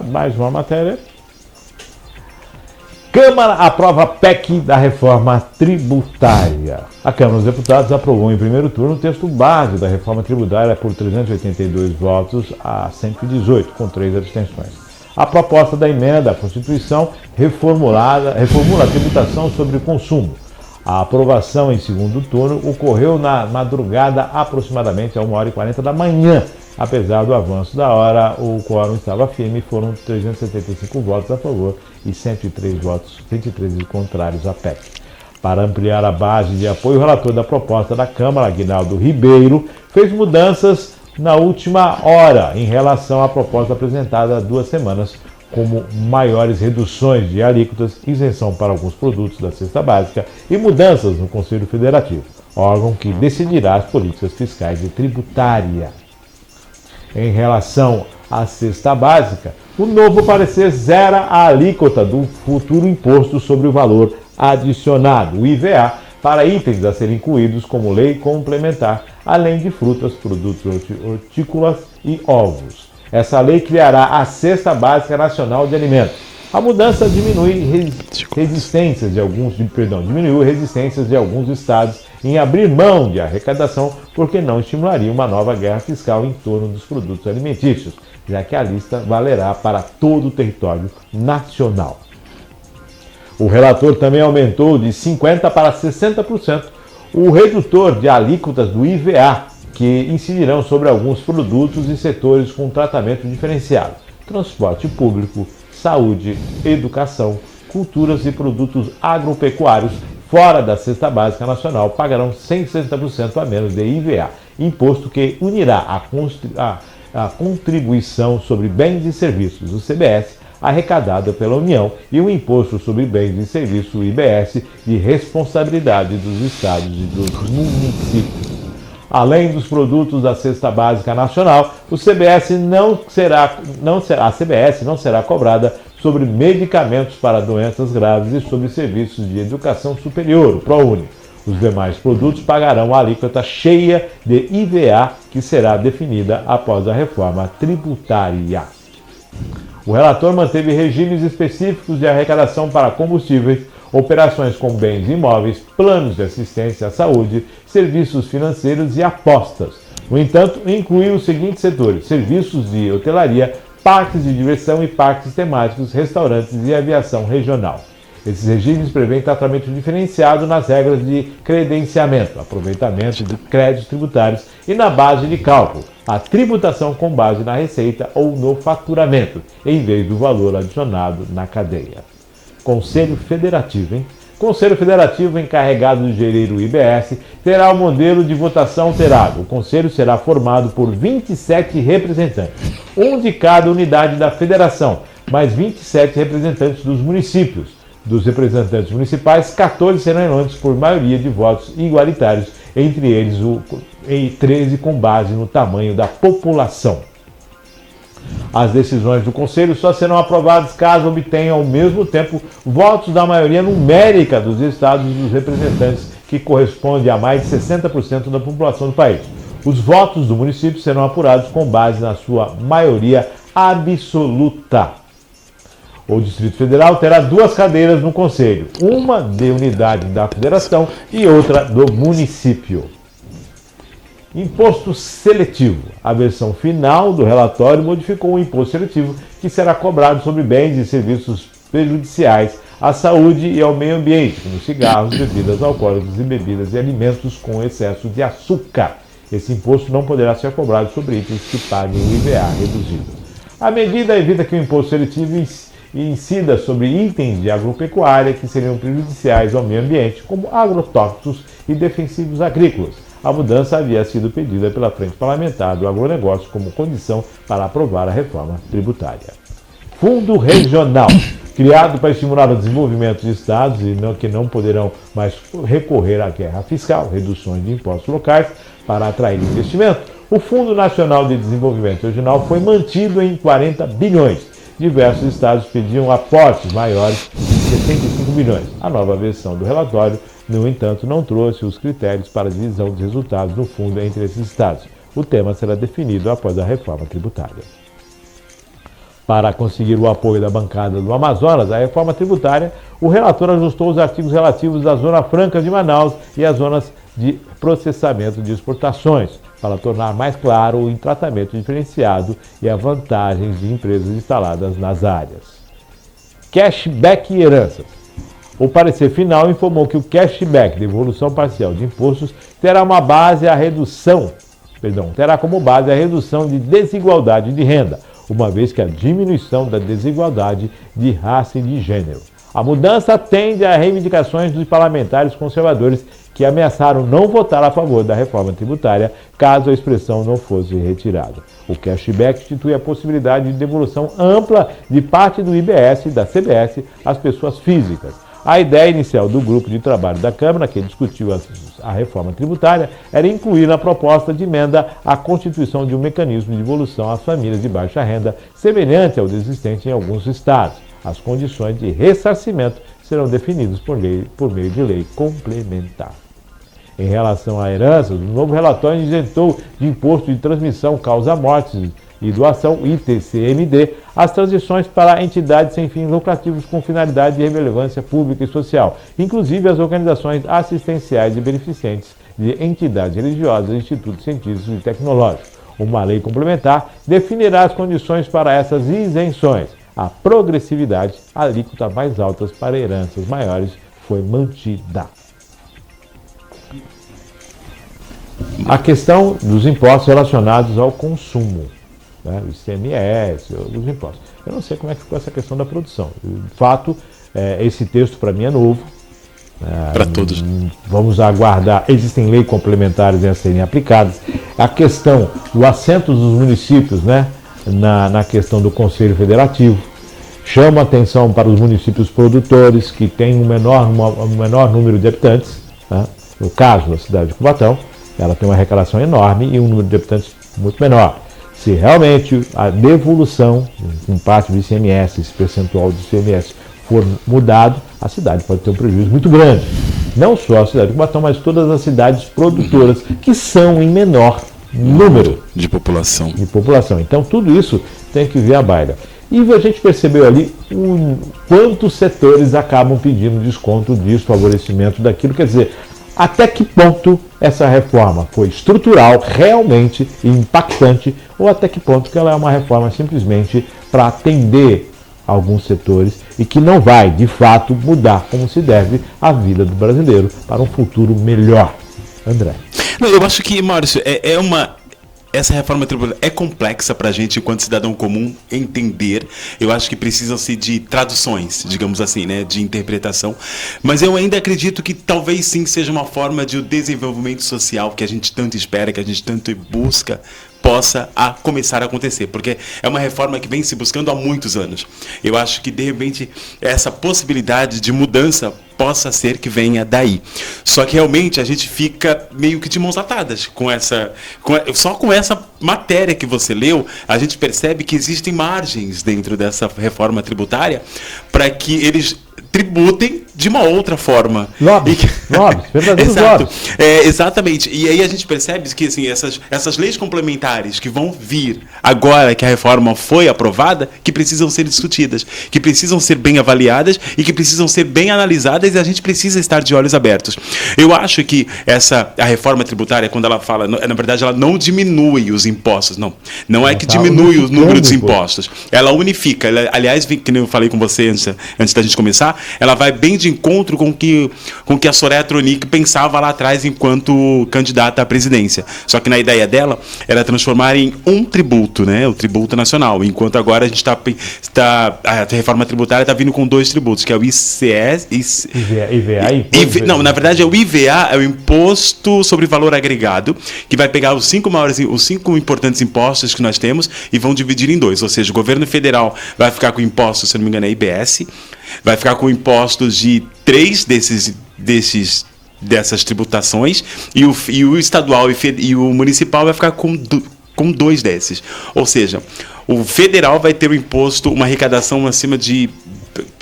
mais uma matéria. Câmara aprova PEC da reforma tributária. A Câmara dos Deputados aprovou em primeiro turno o texto base da reforma tributária por 382 votos a 118, com 3 abstenções. A proposta da emenda à Constituição reformula a tributação sobre o consumo. A aprovação em segundo turno ocorreu na madrugada, aproximadamente a 1h40 da manhã. Apesar do avanço da hora, o quórum estava firme e foram 375 votos a favor e 113 contrários à PEC. Para ampliar a base de apoio, o relator da proposta da Câmara, Aguinaldo Ribeiro, fez mudanças na última hora em relação à proposta apresentada há 2 semanas, como maiores reduções de alíquotas, isenção para alguns produtos da cesta básica e mudanças no Conselho Federativo, órgão que decidirá as políticas fiscais e tributárias. Em relação à cesta básica, o novo parecer zera a alíquota do futuro imposto sobre o valor adicionado, o IVA, para itens a serem incluídos como lei complementar, além de frutas, produtos hortícolas e ovos. Essa lei criará a Cesta Básica Nacional de Alimentos. A mudança diminuiu resistências de alguns estados em abrir mão de arrecadação, porque não estimularia uma nova guerra fiscal em torno dos produtos alimentícios, já que a lista valerá para todo o território nacional. O relator também aumentou de 50% para 60% o redutor de alíquotas do IVA, que incidirão sobre alguns produtos e setores com tratamento diferenciado: transporte público, saúde, educação, culturas e produtos agropecuários fora da Cesta Básica Nacional pagarão 160% a menos de IVA, imposto que unirá a contribuição sobre bens e serviços, o CBS, arrecadada pela União, e o Imposto sobre Bens e Serviços, o IBS, de responsabilidade dos estados e dos municípios. Além dos produtos da Cesta Básica Nacional, a CBS não será cobrada sobre medicamentos para doenças graves e sobre serviços de educação superior, o ProUni. Os demais produtos pagarão a alíquota cheia de IVA, que será definida após a reforma tributária. O relator manteve regimes específicos de arrecadação para combustíveis, operações com bens imóveis, planos de assistência à saúde, serviços financeiros e apostas. No entanto, incluiu os seguintes setores: serviços de hotelaria, parques de diversão e parques temáticos, restaurantes e aviação regional. Esses regimes prevêem tratamento diferenciado nas regras de credenciamento, aproveitamento de créditos tributários e na base de cálculo, a tributação com base na receita ou no faturamento, em vez do valor adicionado na cadeia. Conselho Federativo, Conselho Federativo, encarregado de gerir o IBS, terá o modelo de votação alterado. O Conselho será formado por 27 representantes, um de cada unidade da federação, mais 27 representantes dos municípios. Dos representantes municipais, 14 serão eleitos por maioria de votos igualitários, entre eles 13 com base no tamanho da população. As decisões do Conselho só serão aprovadas caso obtenham ao mesmo tempo votos da maioria numérica dos estados e dos representantes, que corresponde a mais de 60% da população do país. Os votos do município serão apurados com base na sua maioria absoluta. O Distrito Federal terá 2 cadeiras no Conselho, uma de unidade da federação e outra do município. Imposto seletivo. A versão final do relatório modificou o imposto seletivo que será cobrado sobre bens e serviços prejudiciais à saúde e ao meio ambiente, como cigarros, bebidas alcoólicas e bebidas e alimentos com excesso de açúcar. Esse imposto não poderá ser cobrado sobre itens que paguem o IVA reduzido. A medida evita que o imposto seletivo incida sobre itens de agropecuária que seriam prejudiciais ao meio ambiente, como agrotóxicos e defensivos agrícolas. A mudança havia sido pedida pela Frente Parlamentar do Agronegócio como condição para aprovar a reforma tributária. Fundo Regional. Criado para estimular o desenvolvimento de estados que não poderão mais recorrer à guerra fiscal, reduções de impostos locais para atrair investimento, o Fundo Nacional de Desenvolvimento Regional foi mantido em 40 bilhões. Diversos estados pediam aportes maiores de 75 bilhões. A nova versão do relatório, no entanto, não trouxe os critérios para a divisão dos resultados do fundo entre esses estados. O tema será definido após a reforma tributária. Para conseguir o apoio da bancada do Amazonas, a reforma tributária, o relator ajustou os artigos relativos à Zona Franca de Manaus e às zonas de processamento de exportações, para tornar mais claro o tratamento diferenciado e as vantagens de empresas instaladas nas áreas. Cashback e heranças. O parecer final informou que o cashback, devolução parcial de impostos, terá como base a redução de desigualdade de renda, uma vez que a diminuição da desigualdade de raça e de gênero. A mudança atende a reivindicações dos parlamentares conservadores que ameaçaram não votar a favor da reforma tributária caso a expressão não fosse retirada. O cashback institui a possibilidade de devolução ampla de parte do IBS e da CBS às pessoas físicas. A ideia inicial do grupo de trabalho da Câmara, que discutiu a reforma tributária, era incluir na proposta de emenda a constituição de um mecanismo de devolução às famílias de baixa renda, semelhante ao existente em alguns estados. As condições de ressarcimento serão definidas por meio de lei complementar. Em relação a heranças, o novo relatório isentou de imposto de transmissão, causa-mortes e doação, ITCMD, as transições para entidades sem fins lucrativos com finalidade de relevância pública e social, inclusive as organizações assistenciais e beneficentes de entidades religiosas e institutos científicos e tecnológicos. Uma lei complementar definirá as condições para essas isenções. A progressividade, alíquota mais altas para heranças maiores, foi mantida. A questão dos impostos relacionados ao consumo, né, o ICMS, os impostos. Eu não sei como é que ficou essa questão da produção. De fato, esse texto para mim é novo. Para todos. Vamos aguardar. Existem leis complementares a serem aplicadas. A questão do assento dos municípios, né, na questão do Conselho Federativo. Chama atenção para os municípios produtores que têm um menor número de habitantes. Né? No caso da cidade de Cubatão, ela tem uma arrecadação enorme e um número de habitantes muito menor. Se realmente a devolução, em parte do ICMS, esse percentual do ICMS for mudado, a cidade pode ter um prejuízo muito grande. Não só a cidade de Cubatão, mas todas as cidades produtoras, que são em menor número de população. Então, tudo isso tem que vir à baila. E a gente percebeu ali quantos setores acabam pedindo desconto disso, favorecimento daquilo. Quer dizer, até que ponto essa reforma foi estrutural, realmente impactante, ou até que ponto que ela é uma reforma simplesmente para atender alguns setores e que não vai, de fato, mudar como se deve a vida do brasileiro para um futuro melhor. André. Não, eu acho que, Maurício, essa reforma tributária é complexa para a gente, enquanto cidadão comum, entender. Eu acho que precisam-se de traduções, digamos assim, né, de interpretação. Mas eu ainda acredito que talvez sim seja uma forma de o desenvolvimento social que a gente tanto espera, que a gente tanto busca, possa começar a acontecer, porque é uma reforma que vem se buscando há muitos anos. Eu acho que, de repente, essa possibilidade de mudança possa ser que venha daí. Só que realmente a gente fica meio que de mãos atadas só com essa matéria que você leu, a gente percebe que existem margens dentro dessa reforma tributária para que eles tributem de uma outra forma. Lobbies, verdadeiros lobbies. Exatamente. E aí a gente percebe que assim, essas leis complementares que vão vir agora que a reforma foi aprovada, que precisam ser discutidas, que precisam ser bem avaliadas e que precisam ser bem analisadas, e a gente precisa estar de olhos abertos. Eu acho que a reforma tributária, quando ela fala, na verdade, ela não diminui os impostos, não é que diminui o número dos impostos. Ela unifica. Aliás, que eu falei com você antes da gente começar, ela vai bem de encontro com que a Soraya Tronic pensava lá atrás enquanto candidata à presidência. Só que na ideia dela era transformar em um tributo, né, o tributo nacional, enquanto agora a gente a reforma tributária está vindo com 2 tributos, que é o ICS... IVA? Não, na verdade é o IVA, é o Imposto sobre Valor Agregado, que vai pegar os 5 importantes impostos que nós temos e vão dividir em 2, ou seja, o governo federal vai ficar com impostos, se não me engano é IBS, vai ficar com impostos de 3 dessas tributações e o estadual e o municipal vai ficar com 2 desses. Ou seja, o federal vai ter o imposto, uma arrecadação acima de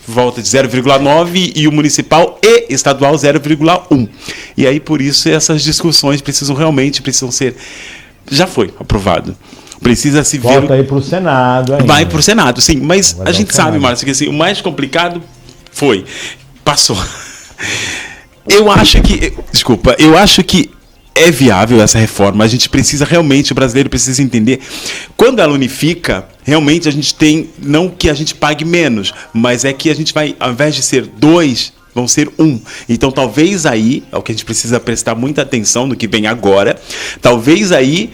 volta de 0,9 e o municipal e estadual 0,1. E aí, por isso, essas discussões precisam ser... Já foi aprovado. Precisa se ver. Volta aí para o Senado ainda. Vai para o Senado, sim. Mas Vai a dar gente o sabe, Senado. Márcio, que assim, o mais complicado passou. Eu acho que é viável essa reforma. A gente precisa realmente, o brasileiro precisa entender. Quando ela unifica, realmente a gente tem, não que a gente pague menos, mas é que a gente vai, ao invés de ser 2, vão ser 1. Então talvez aí, é o que a gente precisa prestar muita atenção no que vem agora, talvez aí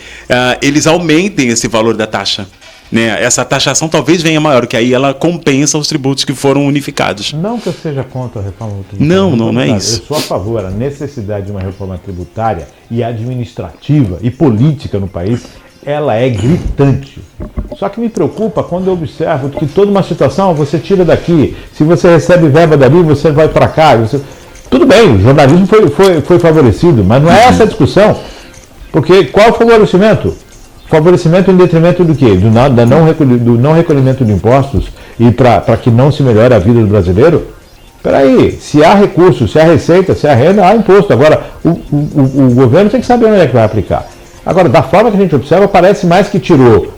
eles aumentem esse valor da taxa. Né? Essa taxação talvez venha maior, que aí ela compensa os tributos que foram unificados. Não que eu seja contra a reforma tributária. Não é isso. Eu sou a favor da necessidade de uma reforma tributária e administrativa e política no país. Ela é gritante. Só que me preocupa quando eu observo que toda uma situação você tira daqui. Se você recebe verba dali, você vai para cá. Tudo bem, o jornalismo foi favorecido, mas não é essa a discussão. Porque qual é o favorecimento? Favorecimento em detrimento do quê? Do não recolhimento de impostos e para que não se melhore a vida do brasileiro? Espera aí, se há recursos, se há receita, se há renda, há imposto. Agora, o governo tem que saber onde é que vai aplicar. Agora, da forma que a gente observa, parece mais que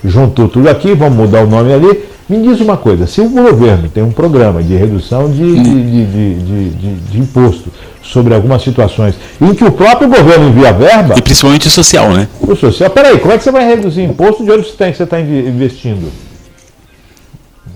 juntou tudo aqui, vamos mudar o nome ali. Me diz uma coisa, se o governo tem um programa de redução de imposto sobre algumas situações em que o próprio governo envia verba... E principalmente o social, né? O social, peraí, como é que você vai reduzir imposto de onde você está investindo?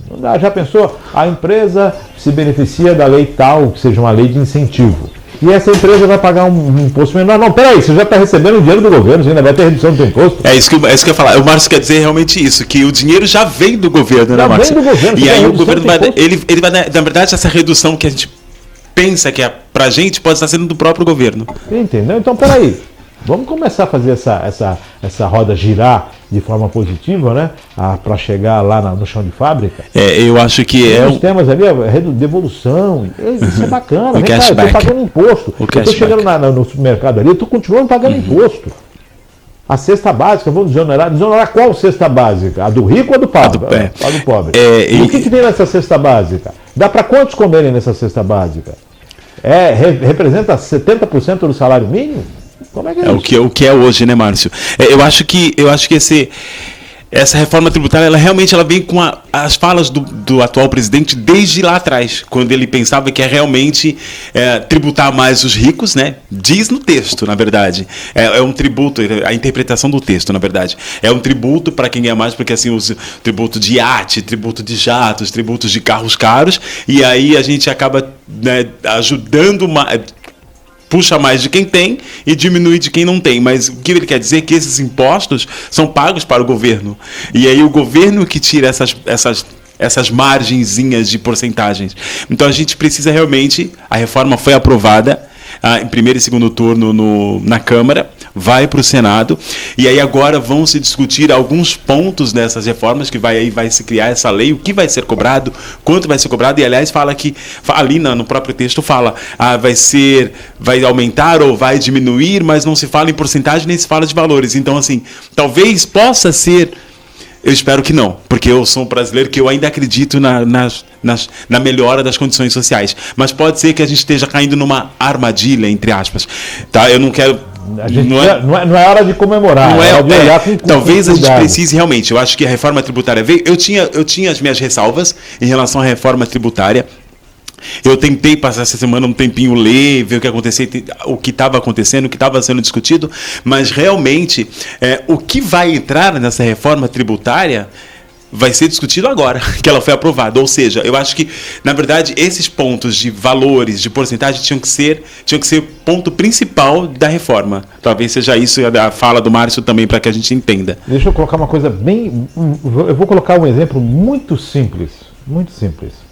Não dá, já pensou? A empresa se beneficia da lei tal, que seja uma lei de incentivo. E essa empresa vai pagar um imposto menor. Não, peraí, você já está recebendo o dinheiro do governo, você ainda vai ter redução do seu imposto. É isso que eu ia falar. O Márcio quer dizer realmente isso, que o dinheiro já vem do governo, né, Márcio? Vem do governo. E aí o governo vai na verdade, essa redução que a gente pensa que é pra gente pode estar sendo do próprio governo. Entendeu? Então, peraí. Vamos começar a fazer essa roda girar de forma positiva, né? Para chegar lá no chão de fábrica. Eu acho que Os temas ali, devolução, isso é bacana. O cashback. Eu estou pagando imposto. Eu estou chegando no supermercado ali, eu estou continuando pagando imposto. A cesta básica, vamos desonerar. Desonerar qual cesta básica? A do rico ou a do pobre? A do pobre. E o que tem nessa cesta básica? Dá para quantos comerem nessa cesta básica? Representa 70% do salário mínimo? Como é que é isso? O que é hoje, né, Márcio? Eu acho que essa reforma tributária, ela realmente vem com as falas do atual presidente desde lá atrás, quando ele pensava que realmente tributar mais os ricos, né? Diz no texto, na verdade. É um tributo, a interpretação do texto, na verdade. É um tributo para quem ganha mais, porque assim, os tributo de iate, tributo de jatos, tributos de carros caros, e aí a gente acaba, né, ajudando puxa mais de quem tem e diminui de quem não tem. Mas o que ele quer dizer é que esses impostos são pagos para o governo. E aí o governo que tira essas margenzinhas de porcentagens. Então a gente precisa realmente... A reforma foi aprovada em primeiro e segundo turno na Câmara, vai para o Senado, e aí agora vão se discutir alguns pontos dessas reformas, que vai se criar essa lei, o que vai ser cobrado, quanto vai ser cobrado, e aliás fala que, ali no próprio texto fala, vai aumentar ou vai diminuir, mas não se fala em porcentagem, nem se fala de valores. Então assim, talvez possa ser... Eu espero que não, porque eu sou um brasileiro que eu ainda acredito na melhora das condições sociais. Mas pode ser que a gente esteja caindo numa armadilha, entre aspas. Tá? Eu não quero... Não é hora de comemorar, não é hora de olhar com talvez a gente cuidado. precise realmente. Eu acho que a reforma tributária veio... Eu tinha as minhas ressalvas em relação à reforma tributária. Eu tentei passar essa semana um tempinho ler, ver o que acontecia, o que estava acontecendo, o que estava sendo discutido, mas realmente o que vai entrar nessa reforma tributária vai ser discutido agora, que ela foi aprovada. Ou seja, eu acho que, na verdade, esses pontos de valores, de porcentagem, tinham que ser o ponto principal da reforma. Talvez seja isso a fala do Márcio também, para que a gente entenda. Deixa eu colocar uma coisa bem... Eu vou colocar um exemplo muito simples, muito simples.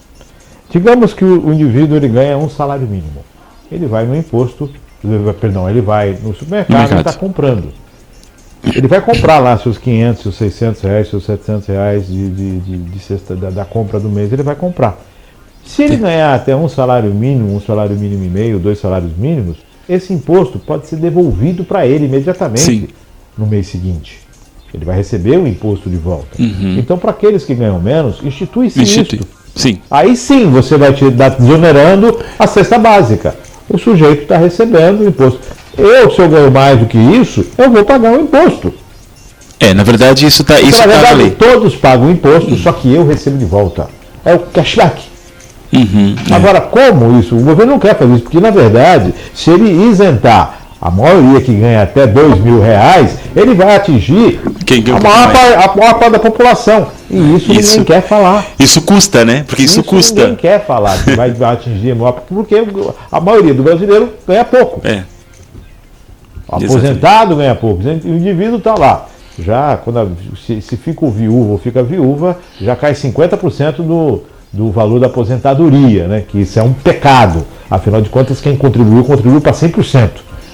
Digamos que o indivíduo ele ganha um salário mínimo. Ele vai no imposto, ele vai no supermercado e está comprando. Ele vai comprar lá seus 500, seus 600 reais, seus 700 reais de cesta da compra do mês, ele vai comprar. Se ele ganhar até um salário mínimo e meio, 2 salários mínimos, esse imposto pode ser devolvido para ele imediatamente no mês seguinte. Ele vai receber o imposto de volta. Uhum. Então, para aqueles que ganham menos, institui-se isto. Sim. Aí sim você vai te dar desonerando a cesta básica. O sujeito está recebendo o imposto. Se eu ganho mais do que isso, eu vou pagar o imposto. Na verdade, isso tá Na na verdade, lei. todos pagam imposto, só que eu recebo de volta. É o cashback. Agora, como isso? O governo não quer fazer isso, porque, na verdade, se ele isentar a maioria que ganha até R$2.000, ele vai atingir a maior parte da população. E isso ninguém quer falar. Isso custa, né? Porque isso custa. Ninguém quer falar que vai atingir a maior, porque a maioria do brasileiro ganha pouco. O aposentado ganha pouco. O indivíduo está lá. Já, se fica viúvo ou fica viúva, já cai 50% do valor da aposentadoria, né? Que isso é um pecado. Afinal de contas, quem contribuiu para 100%.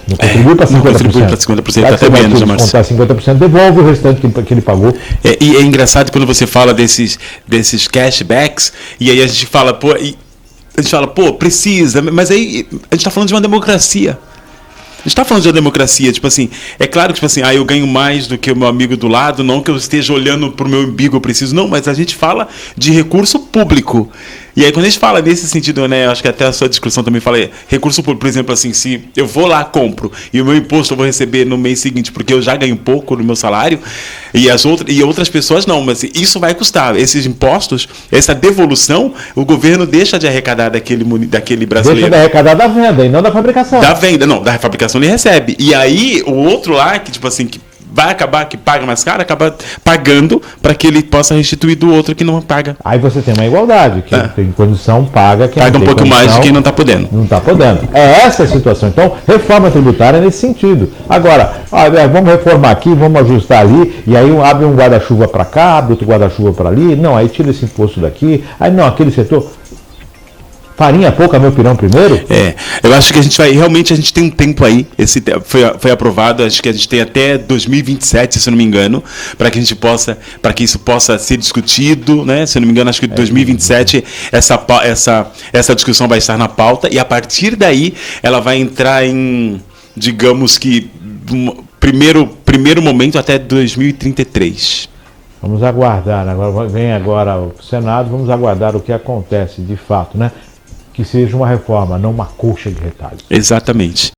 Não contribui para 50%. Não contribui para 50%, até menos, se descontar 50%, devolve o restante que ele pagou. E é engraçado quando você fala desses cashbacks, e aí a gente fala, precisa, mas aí a gente está falando de uma democracia. A gente está falando de uma democracia, tipo assim, é claro que tipo assim, eu ganho mais do que o meu amigo do lado, não que eu esteja olhando para o meu umbigo, eu preciso, não, mas a gente fala de recurso público. E aí quando a gente fala nesse sentido, né, acho que até a sua discussão também fala, recurso público, por exemplo, assim, se eu vou lá, compro, e o meu imposto eu vou receber no mês seguinte, porque eu já ganho pouco no meu salário, e outras pessoas não, mas isso vai custar, esses impostos, essa devolução, o governo deixa de arrecadar daquele brasileiro. Deixa de arrecadar da venda e não da fabricação. Da venda, não, da fabricação ele recebe. E aí o outro lá, que tipo assim, que vai acabar, que paga mais caro, acaba pagando para que ele possa restituir do outro que não paga. Aí você tem uma igualdade, que tem condição, paga, quem paga um pouco mais de quem não está podendo. Não está podendo. É essa a situação. Então, reforma tributária nesse sentido. Agora, vamos reformar aqui, vamos ajustar ali, e aí abre um guarda-chuva para cá, abre outro guarda-chuva para ali, não, aí tira esse imposto daqui, aí não, aquele setor... Farinha pouca, meu pirão primeiro? Eu acho que a gente tem um tempo aí, foi aprovado, acho que a gente tem até 2027, se eu não me engano, para que isso possa ser discutido, né? Se eu não me engano, acho que 2027 essa discussão vai estar na pauta, e a partir daí ela vai entrar em, digamos que, primeiro momento até 2033. Vamos aguardar, vem agora o Senado, vamos aguardar o que acontece de fato, né? Que seja uma reforma, não uma coxa de retalhos. Exatamente.